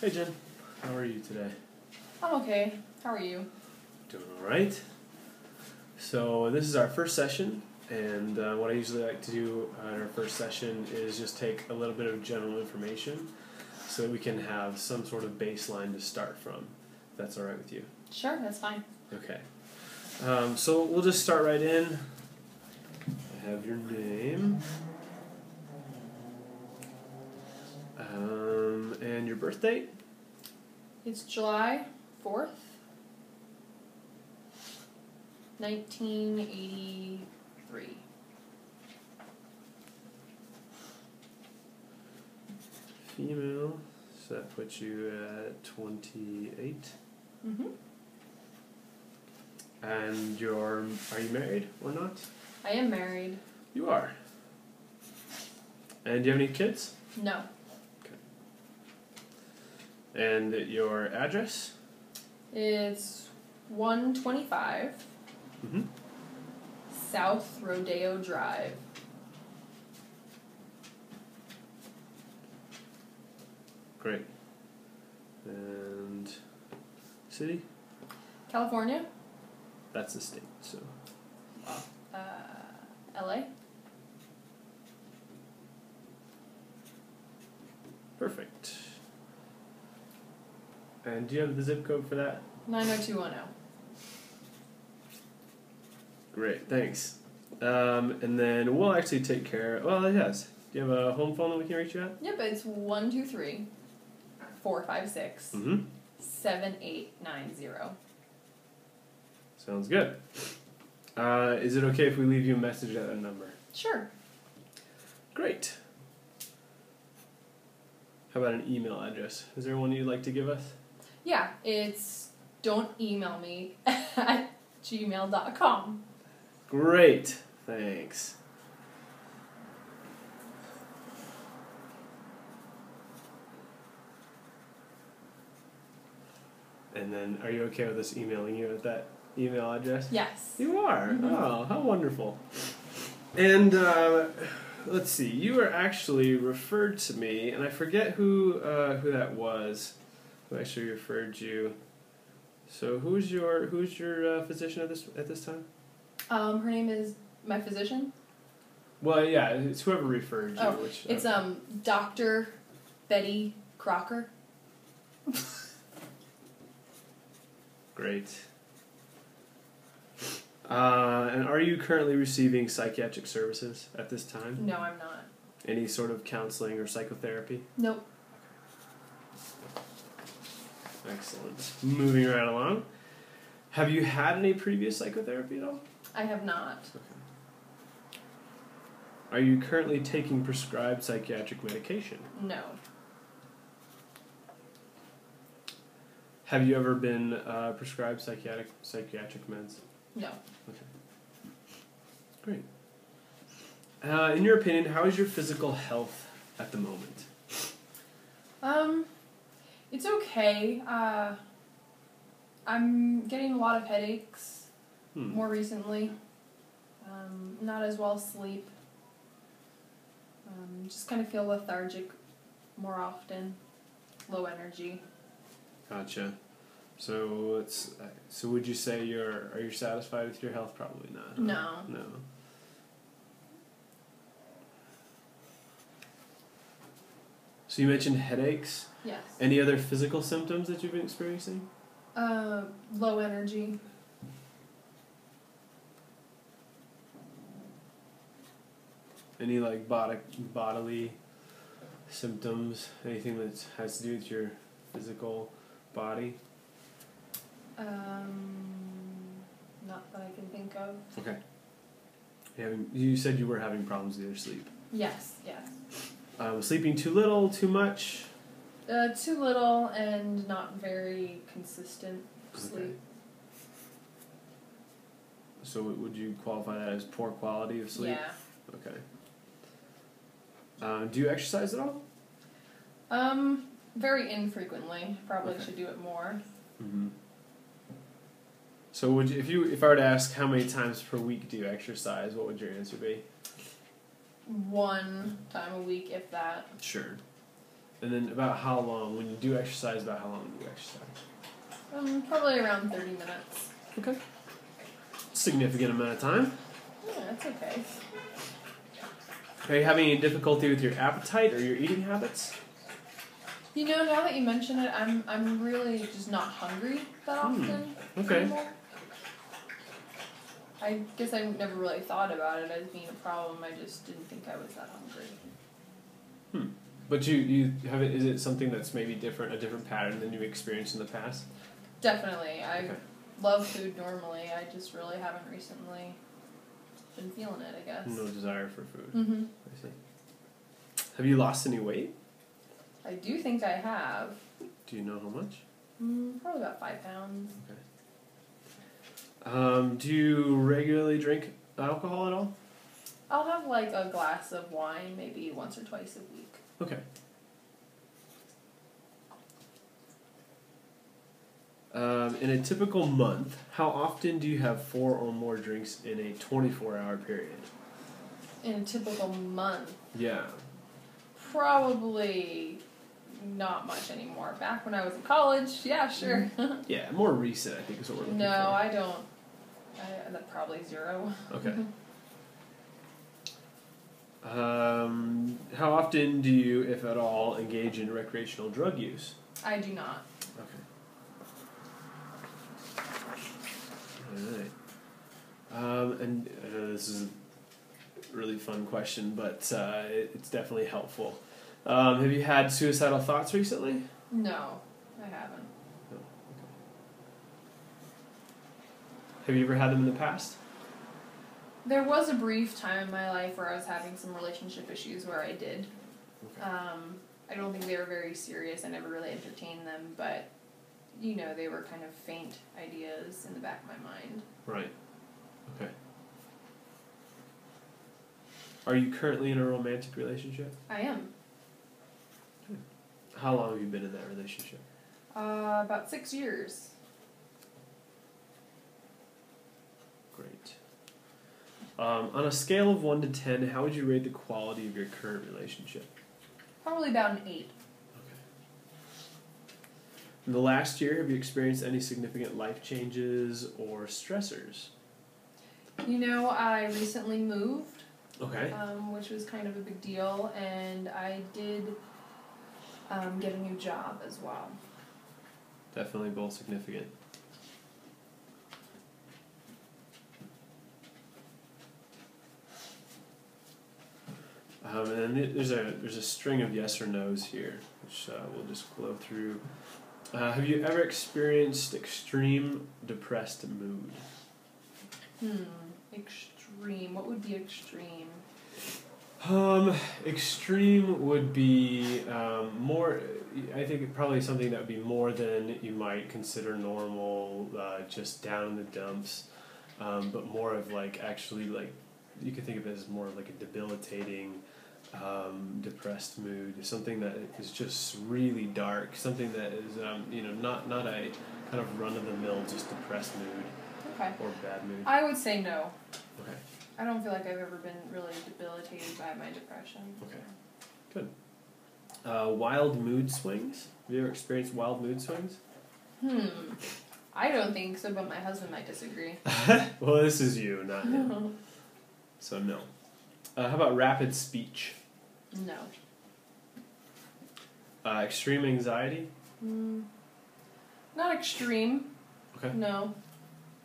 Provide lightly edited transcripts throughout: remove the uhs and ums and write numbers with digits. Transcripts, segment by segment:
Hey Jen, how are you today? I'm okay. How are you? Doing alright. So this is our first session, and what I usually like to do at our first session is just take a little bit of general information so that we can have some sort of baseline to start from, if that's alright with you. Sure, that's fine. Okay. So we'll just start right in. I have your name. And your birth date? It's July 4th, 1983. Female, so that puts you at 28. Mm-hmm. And are you married or not? I am married. You are. And do you have any kids? No. Okay. And your address? It's 125 Mm-hmm. South Rodeo Drive. Great. And city? California? That's the state, so. LA? Perfect. And do you have the zip code for that? 90210. Great, thanks. And then we'll actually take care. Well, yes. Do you have a home phone that we can reach you at? Yep, it's 123 456 Mm-hmm. 7890. Sounds good. Is it okay if we leave you a message at that number? Sure. Great. How about an email address? Is there one you'd like to give us? Yeah, it's don't email me at gmail.com. Great. Thanks. And then, are you okay with us emailing you at that email address? Yes. You are? Mm-hmm. Oh, how wonderful. And, let's see, you were actually referred to me, and I forget who that was, who actually referred you. So who's your physician at this time? Her name is my physician. Well, yeah, it's whoever referred you. Oh, which, it's Dr. Betty Crocker. Great. And are you currently receiving psychiatric services at this time? No, I'm not. Any sort of counseling or psychotherapy? Nope. Excellent. Moving right along. Have you had any previous psychotherapy at all? I have not. Okay. Are you currently taking prescribed psychiatric medication? No. Have you ever been prescribed psychiatric meds? No. Okay. Great. In your opinion, how is your physical health at the moment? It's okay. I'm getting a lot of headaches more recently. Not as well sleep. Just kind of feel lethargic more often. Low energy. Gotcha. So would you say are you satisfied with your health? Probably not. No. No. So you mentioned headaches. Yes. Any other physical symptoms that you've been experiencing? Low energy. Any like bodily symptoms? Anything that has to do with your physical body? Not that I can think of. Okay. You said you were having problems with your sleep. Yes. Sleeping too little, too much? Too little and not very consistent sleep. Okay. So would you qualify that as poor quality of sleep? Yeah. Okay. Do you exercise at all? Very infrequently. Probably Okay. should do it more. Mm-hmm. So would you, if I were to ask how many times per week do you exercise, what would your answer be? 1 time a week, if that. Sure. And then about how long, when you do exercise, about how long do you exercise? Probably around 30 minutes. Okay. Significant amount of time. Yeah, that's okay. Are you having any difficulty with your appetite or your eating habits? You know, now that you mention it, I'm really just not hungry that often anymore. I guess I never really thought about it as being a problem. I just didn't think I was that hungry. But you have it. Is it something that's maybe different, a different pattern than you've experienced in the past? Definitely. I love food normally. I just really haven't recently been feeling it, I guess. No desire for food. Mm-hmm. I see. Have you lost any weight? I do think I have. Do you know how much? Probably about 5 pounds. Okay. Do you regularly drink alcohol at all? I'll have like a glass of wine maybe once or twice a week. Okay. In a typical month, how often do you have 4 or more drinks in a 24-hour period? In a typical month? Yeah. Probably not much anymore. Back when I was in college, yeah, sure. Yeah, more recent, I think, is what we're looking for. No, I don't. That's probably 0. Okay. How often do you, if at all, engage in recreational drug use? I do not. Okay. Alright. And I know this is a really fun question, but it's definitely helpful. Have you had suicidal thoughts recently? No, I haven't. No. Okay. Have you ever had them in the past? There was a brief time in my life where I was having some relationship issues where I did. Okay. I don't think they were very serious. I never really entertained them, but, you know, they were kind of faint ideas in the back of my mind. Right. Okay. Are you currently in a romantic relationship? I am. How long have you been in that relationship? About 6 years. Great. On a scale of 1 to 10, how would you rate the quality of your current relationship? Probably about an 8. Okay. In the last year, have you experienced any significant life changes or stressors? You know, I recently moved. Okay. Which was kind of a big deal, and I did get a new job as well. Definitely both significant. And then there's a string of yes or no's here, which we'll just go through. Have you ever experienced extreme depressed mood? Extreme. What would be extreme? Extreme would be more. I think probably something that would be more than you might consider normal, just down in the dumps, but more of like actually like you could think of it as more like a debilitating, depressed mood, something that is just really dark, something that is not a kind of run of the mill just depressed mood. Okay. Or bad mood. I would say no. Okay. I don't feel like I've ever been really debilitated by my depression. Okay. Good. Wild mood swings? Have you ever experienced wild mood swings? I don't think so, but my husband might disagree. Well, this is you, not him. So no. How about rapid speech? No. Extreme anxiety? Not extreme. Okay. No.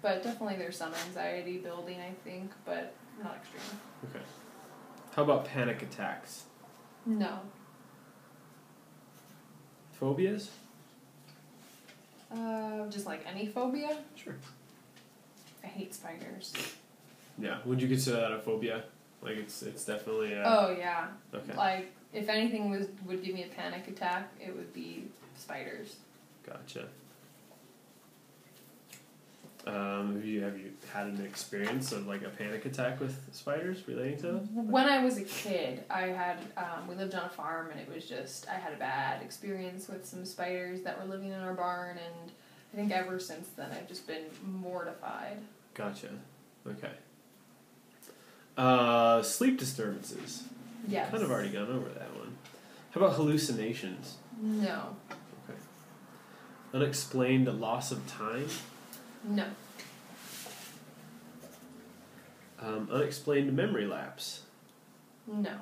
But definitely there's some anxiety building, I think, but not extreme. Okay. How about panic attacks? No. Phobias? Just like any phobia? Sure. I hate spiders. Yeah. Would you consider that a phobia? Like it's definitely a... Oh, yeah. Okay. Like, if anything would give me a panic attack, it would be spiders. Gotcha. Have you had an experience of like a panic attack with spiders relating to those? When I was a kid, I had we lived on a farm, and it was just I had a bad experience with some spiders that were living in our barn, and I think ever since then I've just been mortified. Gotcha. Okay. Sleep disturbances. Yes. Kind of already gone over that one. How about hallucinations? No. Okay. Unexplained loss of time? No. Unexplained memory lapse? No.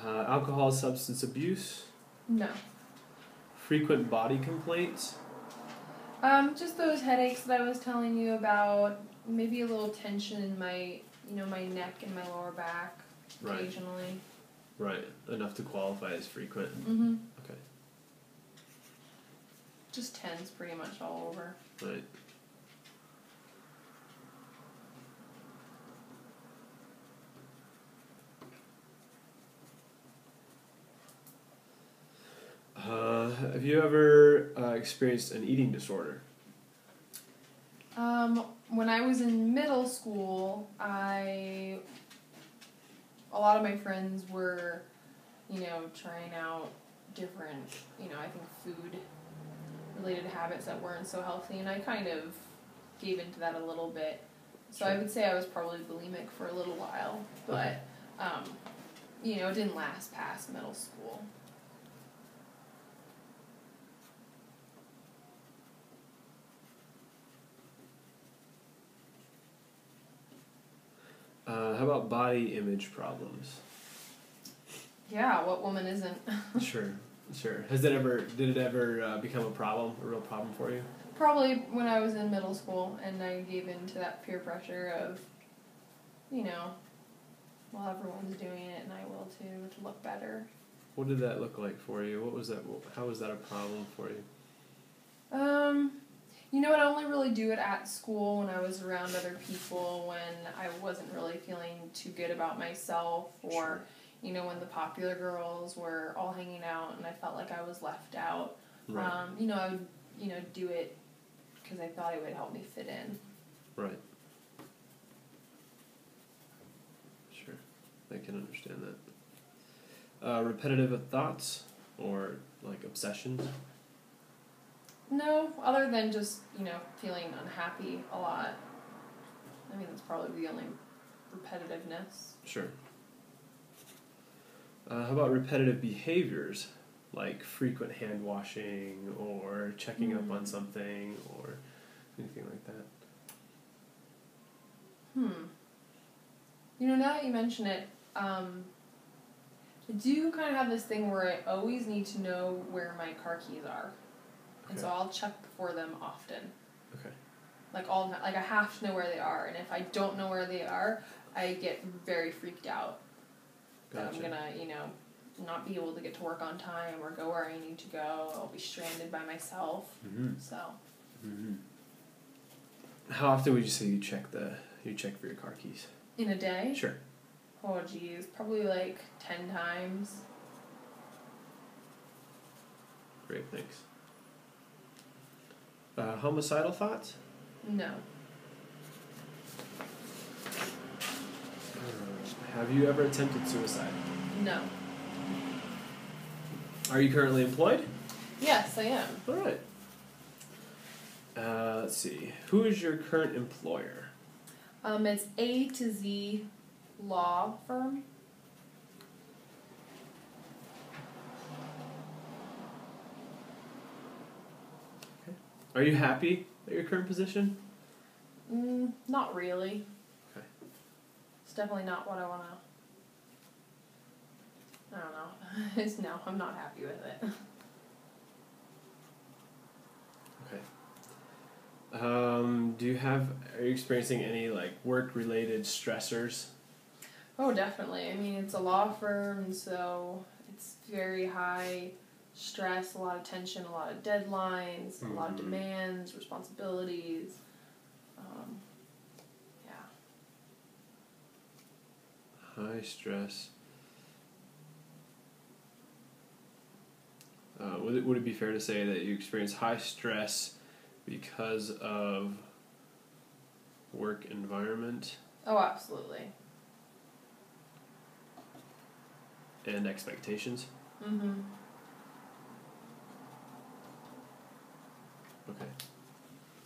Alcohol substance abuse? No. Frequent body complaints? Just those headaches that I was telling you about. Maybe a little tension in my, my neck and my lower back Right. occasionally. Right. Enough to qualify as frequent. Mm-hmm. Okay. Just tense pretty much all over. Right. Have you ever experienced an eating disorder? When I was in middle school, a lot of my friends were, trying out different, I think food-related habits that weren't so healthy, and I kind of gave into that a little bit. So I would say I was probably bulimic for a little while, but, it didn't last past middle school. How about body image problems? Yeah, what woman isn't? Sure. Did it ever become a real problem for you? Probably when I was in middle school and I gave in to that peer pressure of, well, everyone's doing it and I will too, to look better. What did that look like for you? What was that? How was that a problem for you? I only really do it at school when I was around other people, when I wasn't really feeling too good about myself, or, Sure. When the popular girls were all hanging out and I felt like I was left out. Right. I would, do it because I thought it would help me fit in. Right. Sure. I can understand that. Repetitive thoughts or like obsessions? No, other than just, feeling unhappy a lot. I mean, that's probably the only repetitiveness. Sure. How about repetitive behaviors, like frequent hand washing or checking up on something or anything like that? Now that you mention it, I do kind of have this thing where I always need to know where my car keys are. And Okay. so I'll check for them often. Okay. I have to know where they are, and if I don't know where they are, I get very freaked out. That Gotcha. I'm gonna, not be able to get to work on time or go where I need to go. I'll be stranded by myself. Mm-hmm. So. Mm-hmm. How often would you say you check for your car keys? In a day? Sure. Oh geez, probably like 10 times. Great, thanks. Homicidal thoughts? No. Have you ever attempted suicide? No. Are you currently employed? Yes, I am. All right. Let's see. Who is your current employer? It's A to Z law firm. Are you happy at your current position? Not really. Okay. It's definitely not what I want to... I don't know. No, I'm not happy with it. Okay. Are you experiencing any work-related stressors? Oh, definitely. I mean, it's a law firm, so it's very high stress, a lot of tension, a lot of deadlines, a lot of demands, responsibilities. High stress. Would it be fair to say that you experience high stress because of work environment Oh, absolutely. and expectations? Mm-hmm. Okay.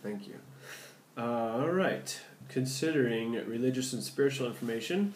Thank you. All right. Considering religious and spiritual information,